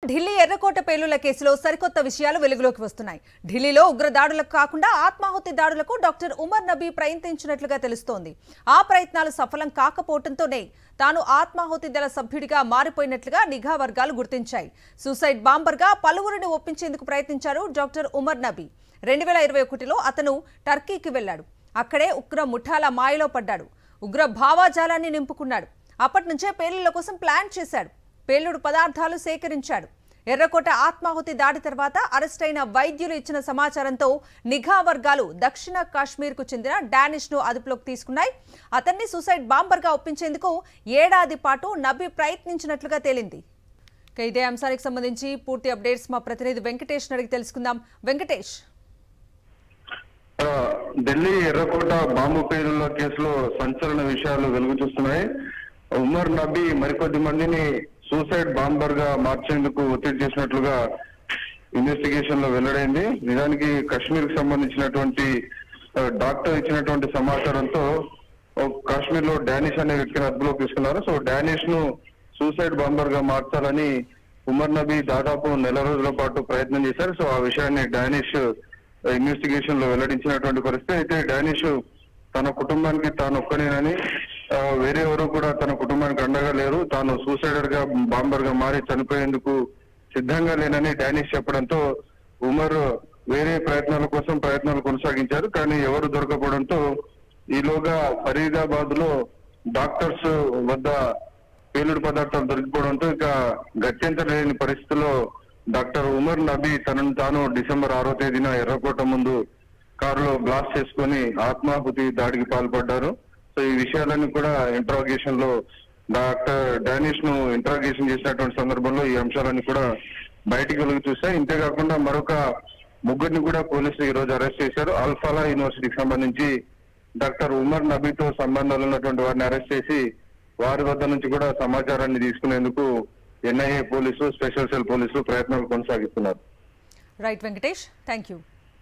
ఢిల్లీ ఎర్రకోట పేలుళ్ల కేసులో సరికొత్త విషయాలు వెలుగులోకి వస్తున్నాయి. ఢిల్లీలో ఉగ్రదాడులకు కాకుండా ఆత్మాహుతి దాడులకు డాక్టర్ ఉమర్ నబీ ప్రయత్నించినట్లుగా తెలుస్తోంది. ఆ ప్రయత్నాలు సఫలం కాకపోవడంతోనే తాను ఆత్మాహుతి దళ సభ్యుడిగా మారిపోయినట్లుగా నిఘా వర్గాలు గుర్తించాయి. సూసైడ్ బాంబర్గా పలువురిని ఒప్పించేందుకు ప్రయత్నించారు డాక్టర్ ఉమర్ నబీ. 2021లో అతను టర్కీకి వెళ్లాడు. అక్కడే ఉగ్ర ముఠాల మాయలో పడ్డాడు. ఉగ్ర భావాజాలాన్ని నింపుకున్నాడు. అప్పటి నుంచే పేలుళ్ల కోసం ప్లాన్ చేశాడు. పేలుడు పదార్థాలు సేకరించాడు. ఎర్రకోట ఆత్మాహుతి దాడి తర్వాత అరెస్ట్ అయిన వైద్యులు ఇచ్చిన సమాచారంతో నిఘా వర్గాలు దక్షిణ కాశ్మీర్కు చెందిన డానిష్ ను అదుపులోకి తీసుకున్నాయి. అతన్ని సూసైడ్ బాంబర్గా ఒప్పించేందుకు ఏడాది పాటు నబీ ప్రయత్నించినట్లుగా తేలింది. ఇదే అంశానికి సంబంధించి పూర్తి అప్డేట్స్ మా ప్రతినిధి వెంకటేష్ అడిగి తెలుసుకుందాం. వెంకటేష్, ఢిల్లీ ఎర్రకోట బాంబు పేలుళ్ల కేసులో సంచలన విషయాలు వెలుగు చూస్తున్నాయి. ఉమర్ నబీ మరికొద్ది మందిని సూసైడ్ బాంబర్ గా మార్చేందుకు ఒత్తిడి చేసినట్లుగా ఇన్వెస్టిగేషన్ లో వెల్లడైంది. నిజానికి కాశ్మీర్ కి సంబంధించినటువంటి డాక్టర్ ఇచ్చినటువంటి సమాచారంతో కాశ్మీర్ లో డానిష్ అనే వ్యక్తిని అదుపులోకి తీసుకున్నారు. సో డానిష్ ను సూసైడ్ బాంబర్ గా మార్చాలని ఉమర్ నబీ దాదాపు నెల రోజుల పాటు ప్రయత్నం చేశారు. సో ఆ విషయాన్ని డానిష్ ఇన్వెస్టిగేషన్ లో వెల్లడించినటువంటి పరిస్థితి. అయితే డానిష్ తన కుటుంబానికి తాను ఒక్కనేనని, వేరే ఎవరు కూడా తన కుటుంబానికి అండగా లేరు, తాను సూసైడర్ గా బాంబర్ గా మారి చనిపోయేందుకు సిద్ధంగా లేనని డానిష్ చెప్పడంతో ఉమర్ వేరే ప్రయత్నాల కోసం ప్రయత్నాలు కొనసాగించారు. కానీ ఎవరు దొరకపోవడంతో ఈలోగా ఫరీదాబాద్ లో డాక్టర్స్ వద్ద పేలుడు పదార్థాలు దొరికిపోవడంతో ఇక గత్యంతరం లేని పరిస్థితుల్లో డాక్టర్ ఉమర్ నబీ తనను తాను డిసెంబర్ 6వ తేదీన ఎర్రకోట ముందు కారులో బ్లాస్ట్ చేసుకుని ఆత్మాహుతి దాడికి పాల్పడ్డారు. సో ఈ విషయాలన్నీ కూడా ఇంట్రాగేషన్ లో డాక్టర్ డానిష్ ను ఇంట్రాగేషన్ చేసినటువంటి సందర్భంలో ఈ అంశాలన్నీ కూడా బయటికి వెలుగు చూస్తాయి. ఇంతేకాకుండా మరొక ముగ్గురిని కూడా పోలీసులు ఈ రోజు అరెస్ట్ చేశారు. అల్ఫాలా యూనివర్సిటీకి సంబంధించి డాక్టర్ ఉమర్ నబీతో సంబంధాలు ఉన్నటువంటి వారిని అరెస్ట్ చేసి వారి వద్ద నుంచి కూడా సమాచారాన్ని తీసుకునేందుకు ఎన్ఐఏ పోలీసులు, స్పెషల్ సెల్ పోలీసులు ప్రయత్నాలు కొనసాగిస్తున్నారు. Right Venkatesh, thank you.